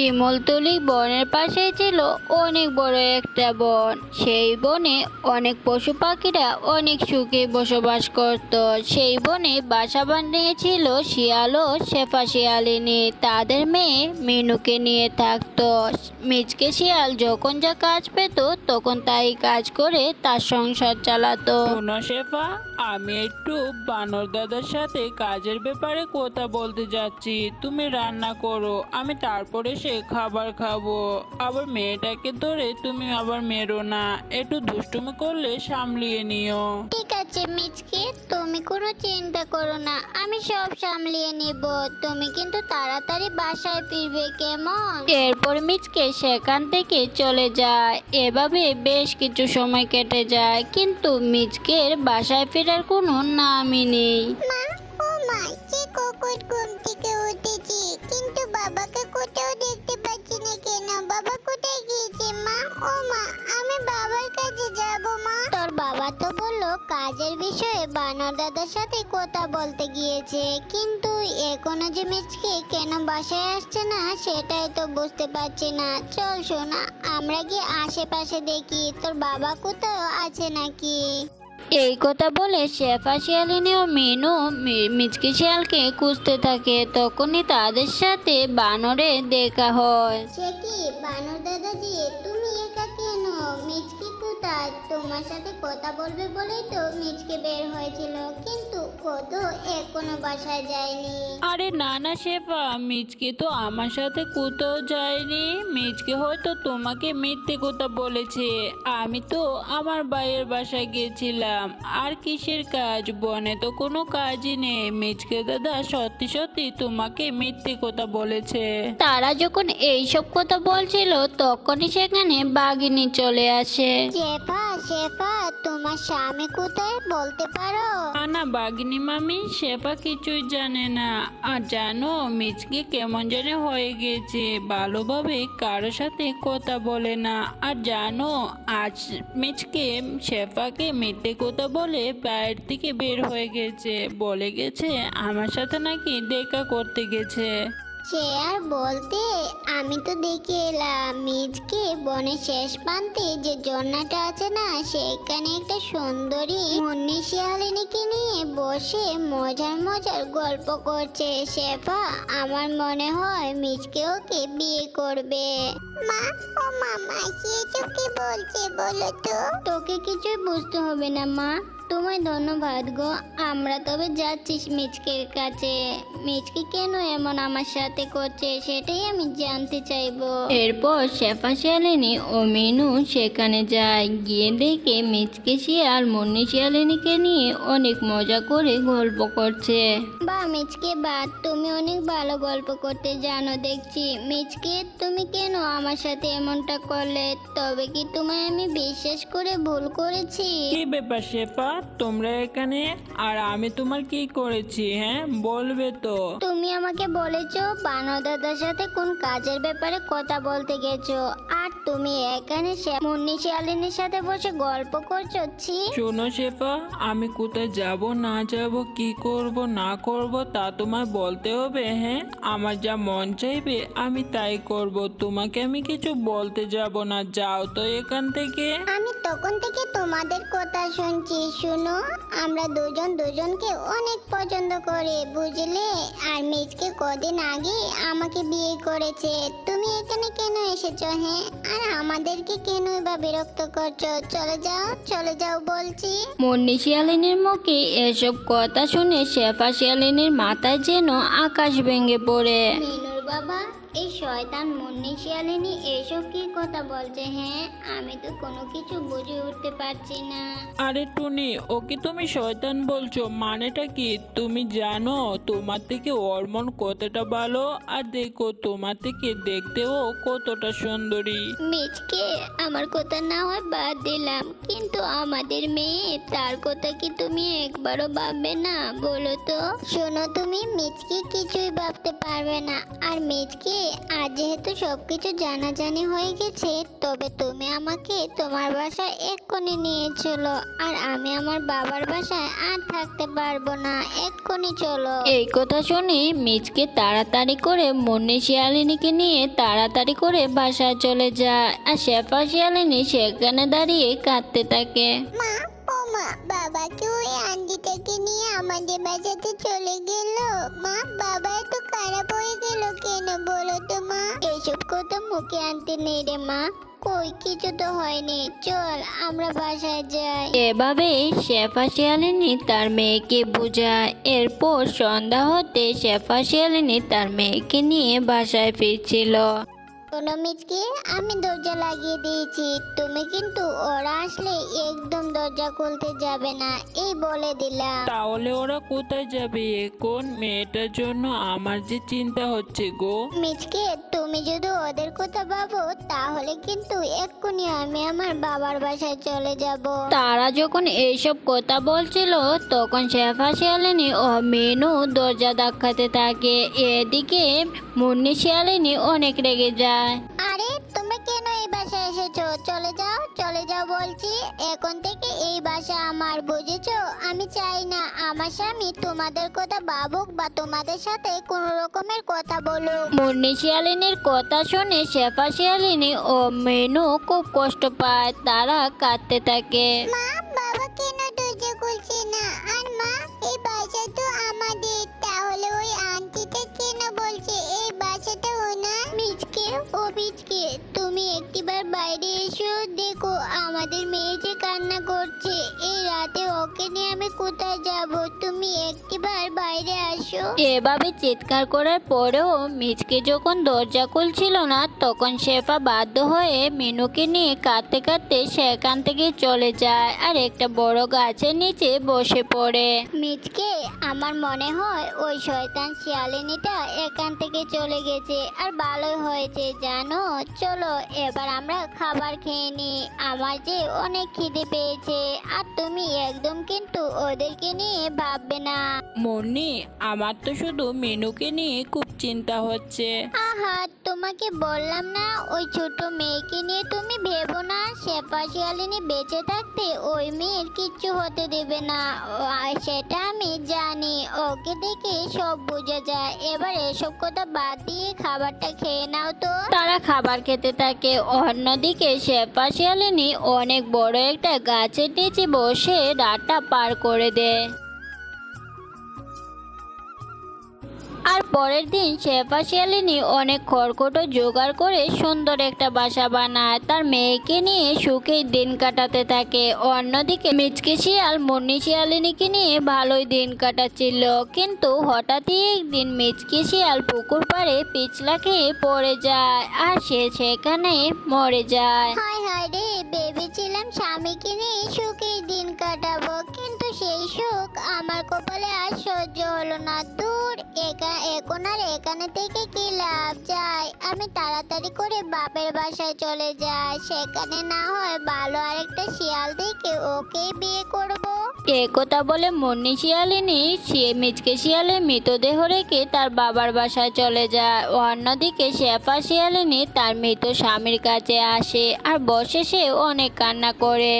শিমুলতলি বনের পাশে ছিল অনেক বড় একটা বন। সেই বনে অনেক পশু পাখিরা অনেক সুখে বসবাস করত। সেই বনে বাসা বানিয়েছিল শিয়াল ও শেফা শিয়ালিনী তাদের মেয়ে মিনুকে নিয়ে থাকতো। মিচকে শিয়াল যখন যা কাজ পেত তখন তাই কাজ করে তার সংসার চালাতো। শোনো শেফা, আমি একটু বানর দাদার সাথে কাজের ব্যাপারে কথা বলতে যাচ্ছি। তুমি রান্না করো, আমি তারপরে সে খাবার খাবো। আবার মেয়েটাকে ধরে তুমি আবার মেরো না, একটু দুষ্টুমি করলে সামলিয়ে নিও। ঠিক আছে মিচকে, তুমি কোনো চিন্তা করো না, আমি সব সামলিয়ে নিব। তুমি কিন্তু তাড়াতাড়ি বাসায় ফিরবে, কেমন? এরপর মিচকে সেখান থেকে চলে যায়। এভাবে বেশ কিছু সময় কেটে যায়, কিন্তু মিচকের বাসায় ফেরার কোনো নামই নেই। মা, ও মা, সে কখন ঘুম থেকে উঠেছি, কিন্তু বাবাকে কোথাও দেখতে পাচ্ছি না কেন? বাবা কোথায় গিয়েছে? মা, ও মা, আমি বাবার কাছে যাব। মা, তোর বাবা তো বললো কাজের বিষয়ে বানর দাদার সাথে কথা বলতে গিয়েছে, কিন্তু এখনো যে মিচকে কেন বাসায় আসছে না সেটাই তো বুঝতে পারছি না। চল সোনা, আমরা গিয়ে আশেপাশে দেখি তোর বাবা কোথাও আছে নাকি। এই কথা বলে শেফা শিয়ালিনী ও মিনু মিচকে শিয়ালকে খুঁজতে থাকে। তখনই তাদের সাথে বানরে দেখা হয়। সে কি বানর দাদাজি, তুমি একা কেন? মিচকে কোথায়? তোমার সাথে কথা বলবে বলেই তো মিচকে বের হয়েছিল, কিন্তু ও তো এখনো বাসায় যায়নি। আরে না না শেফা, মিচকে তো আমার সাথে কোথাও যায়নি। মিচকে হয়তো তোমাকে মিথ্যে কথা বলেছে। আমি তো আমার ভাইয়ের বাসায় গিয়েছিলাম। আর কিসের কাজ? বনে তো কোনো কাজই নেই। মিচকে দাদা সত্যি সত্যি তোমাকে মিথ্যে কথা বলেছে। তারা যখন এইসব কথা বলছিল তখনই সেখানে বাঘিনী চলে আসে। শেফা, শেফা, তোমার স্বামী কোথায় বলতে পারো? না বাঘিনী মামি, শেফা কিছুই জানে না। আর জানো মিচকে কেমন জানে হয়ে গেছে, ভালোভাবে কারোর সাথে কথা বলে না। আর জানো আজ মিচকে শেফাকে মিথ্যে কথা বলে বাইরে থেকে বের হয়ে গেছে, বলে গেছে আমার সাথে নাকি দেখা করতে গেছে। সে আর বলতে, আমি তো দেখে এলাম মিচকে বনের শেষ প্রান্তে যে ঝর্ণাটা আছে না, সেখানে একটা সুন্দরী মুন্নি শিয়ালিনীকে নিয়ে বসে মজার মজার গল্প করছে। শেফা, আমার মনে হয় মিচকে ওকে বিয়ে করবে। মা, ও মামা, সেসব কি বলছে বলো তো? তোকে কিছুই বুঝতে হবে না মা, তোমায় ধন্যবাদ গো। আমরা তবে যাচ্ছি মিচকের কাছে। মিচকে কেন এমন আমার সাথে করছে সেটাই আমি জানতে চাইবো। এরপর শেফা শিয়ালিনী ও মিনু সেখানে যায়। গিয়ে দেখে মিচকে শিয়াল মুন্নি শিয়ালিনীকে নিয়ে অনেক মজা করে গল্প করছে। বা মিচকে বা, তুমি অনেক ভালো গল্প করতে জানো দেখছি। মিচকে, তুমি কেন আমার সাথে এমনটা করলে? তবে কি তোমায় আমি বিশ্বাস করে ভুল করেছি? কি ব্যাপার শেফা, তোমরা এখানে? আর আমি তোমার কি করেছি? হ্যাঁ বলবে তো? তুমি আমাকে বলেছো বানর দাদার সাথে কোন কাজের ব্যাপারে কথা বলতে গেছো, আর তুমি এখানে মুন্নি শিয়ালিনীর সাথে বসে গল্প করছো। ছি! শোনো শেফা, আমি কোথায় যাব না যাব, কি করব না করব তা তোমায় বলতে হবে। হ্যাঁ, আমার যা মন চাইবে আমি তাই করব। তোমাকে আমি কিছু বলতে যাব না, যাও তো এখান থেকে। আমি তখন থেকে তোমাদের কথা শুনছি। শুনো, আমরা দুজন দুজনকে অনেক পছন্দ করি, বুঝলে? আর মিচকে কদিন আগে আমাকে বিয়ে করেছে। তুমি এখানে কেন এসেছো? হ্যাঁ, আর আমাদেরকে কেনই বা বিরক্ত করছো? চলে যাও, চলে যাও বলছি। মুন্নি শিয়ালিনীর মুখে এসব কথা শুনে শেফা শিয়ালিনীর মাথায় যেন আকাশ ভেঙে পড়ে। মিনুর বাবা, এই শয়তান মুন্নি শিয়ালিনী এসব কি কথা বলছে? হ্যাঁ, আমি তো কোনো কিছু বুঝে উঠতে পারছি না। আরে টুনি, ওকে তুমি শয়তান বলছো মানেটা কি? তুমি জানো তোমার থেকে ওর মন কতটা ভালো, আর দেখো তোমার থেকে দেখতেও কতটা সুন্দরী। মিচকে, আমার কথা না হয় বাদ দিলাম, কিন্তু আমাদের মেয়ে, তার কথা কি তুমি একবারও ভাববে না বলো তো? শোনো, তুমি মিচকে কিছুই ভাবতে পারবে না। আর মিচকে, আজ যেহেতু সবকিছু জানাজানি হয়ে গেছে, তবে তুমি আমাকে তোমার বাসায় এক্ষুনি নিয়ে চলো। আর আমি আমার বাবার বাসায় আর থাকতে পারবো না, এক্ষুনি চলো। এই কথা শুনে মিচকে তাড়াতাড়ি করে মুন্নি শিয়ালিনীকে নিয়ে তাড়াতাড়ি করে বাসায় চলে যায়। আর শেফা শিয়ালিনী সেখানে দাঁড়িয়ে কাঁদতে থাকে। মা, ও মা, বাবাকে ওই আন্টিটাকে নিয়ে আমাদের বাসাতে চলে গেল। মা, বাবা এত খারাপ হয়ে গেল কেন বলো তো মা? এসব কথা মুখে আনতে নেই রে মা, কই কিছু তো হয়নি, চল আমরা বাসায় যাই। এভাবে শেফা শিয়ালিনী তার মেয়েকে বোঝায়। এরপর সন্ধ্যা হতে শেফা শিয়ালিনী তার মেয়েকে নিয়ে বাসায় ফিরছিল। শোনো মিচকে, আমি দরজা লাগিয়ে দিয়েছি, তুমি কিন্তু ওরা আসলে একদম দরজা খুলতে যাবে না, এই বলে দিলাম। তাহলে ওরা কোথায় যাবে এখন? মেয়েটার জন্য আমার যে চিন্তা হচ্ছে গো। মিচকে, তুমি যদি ওদের কথা ভাবো তাহলে কিন্তু এক্ষুনি আমি আমার বাবার বাসায় চলে যাব। তারা যখন এইসব কথা বলছিল তখন শেফা শিয়ালিনী ও মিনু দরজা ধাক্কাতে থাকে। এদিকে মুন্নি শিয়ালিনী অনেক রেগে যায়। আরে তোমরা কেন এই বাসায় এসেছো? চলে যাও, চলে যাও বলছি। এখন থেকে এই বাসা আমার, বুঝেছো? আমি চাই না আমার স্বামী তোমাদের কথা ভাবুক বা তোমাদের সাথে কোনো রকমের কথা বলুক। মুন্নি শিয়ালিনীর কথা শুনে শেফা শিয়ালিনী ও মিনু খুব কষ্ট পায়। তারা কাঁদতে থাকে। মা, বাবা কেন দরজা খুলছে না? আর মা, এই বাসা তো আমাদের, তাহলে ওই আন্টিটা কেন বলছে এই বাসাটা ওনার? মিচকে, ও মিচকে, তুমি একটিবার বাইরে এসো, দেখো আমাদের মেয়ে যে কান্না করছে। এই রাতে ওকে নিয়ে আমি কোথায় যাব? তুমি একটিবার বাইরে আসো। এভাবে চিৎকার করার পরেও মিচকে যখন দরজা খুলছিল না তখন শেফা বাধ্য হয়ে মিনুকে নিয়ে কাঁদতে কাঁদতে সেখান থেকে চলে যায় আর একটা বড় গাছের নিচে বসে পড়ে। মিচকে, আমার মনে হয় ওই শয়তান শিয়ালিনীটা এখান থেকে চলে গেছে, আর ভালোই হয়েছে জানো। চলো এবার আমরা খাবার খেয়ে নিই, আমার যে অনেক খিদে পেয়েছে। আর তুমি একদম কিন্তু ওদেরকে নিয়ে ভাববে না। মুন্নি, আমার তো শুধু মেনুকে নিয়ে খুব চিন্তা হচ্ছে। আহা, তোমাকে বললাম না ওই ছোট মেয়েকে নিয়ে তুমি ভেবো না। শেফা শিয়ালিনী বেঁচে থাকতে ওই মেয়ের কিচ্ছু হতে দেবে না, সেটা আমি জানি। ওকে দেখে সব বোঝা যায়। এবার এসব কথা বাদ দিয়ে খাবারটা খেয়ে নাও তো। তারা খাবার খেতে থাকে। অন্যদিকে শেফা শিয়ালিনী অনেক বড় একটা গাছের নিচে বসে রাতটা পার করে দেয়। আর পরের দিন শেফা শিয়ালিনী অনেক খড়কুটো জোগাড় করে সুন্দর একটা বাসা বানায়। তার মেয়েকে নিয়ে সুখে দিন কাটাতে থাকে। অন্যদিকে মিচকে শিয়াল মুন্নি শিয়ালিনীকে নিয়ে ভালোই দিন কাটাচ্ছিল। কিন্তু হঠাৎই একদিন মিচকে শিয়াল পুকুর পাড়ে পিছলা খেয়ে পড়ে যায় আর সে সেখানে মরে যায়। হায় হায় রে, ভেবেছিলাম স্বামীকে নিয়ে সুখেই দিন কাটাবো, কিন্তু সেই সুখ আমার কপালে আর সহ্য হলো না। দূর, এখন আর এখানে থেকে কি লাভ? যাই, আমি তাড়াতাড়ি করে বাপের বাসায় চলে যাই, সেখানে না হয় ভালো আরেকটা শিয়াল দেখে ওকেই বিয়ে করবো। একথা বলে মুন্নি শিয়ালিনী সে মিচকে শিয়ালের মৃতদেহ রেখে তার বাবার বাসায় চলে যায়। অন্যদিকে শেফা শিয়ালিনী তার মৃত স্বামীর কাছে আসে আর বসে সে অনেক কান্না করে।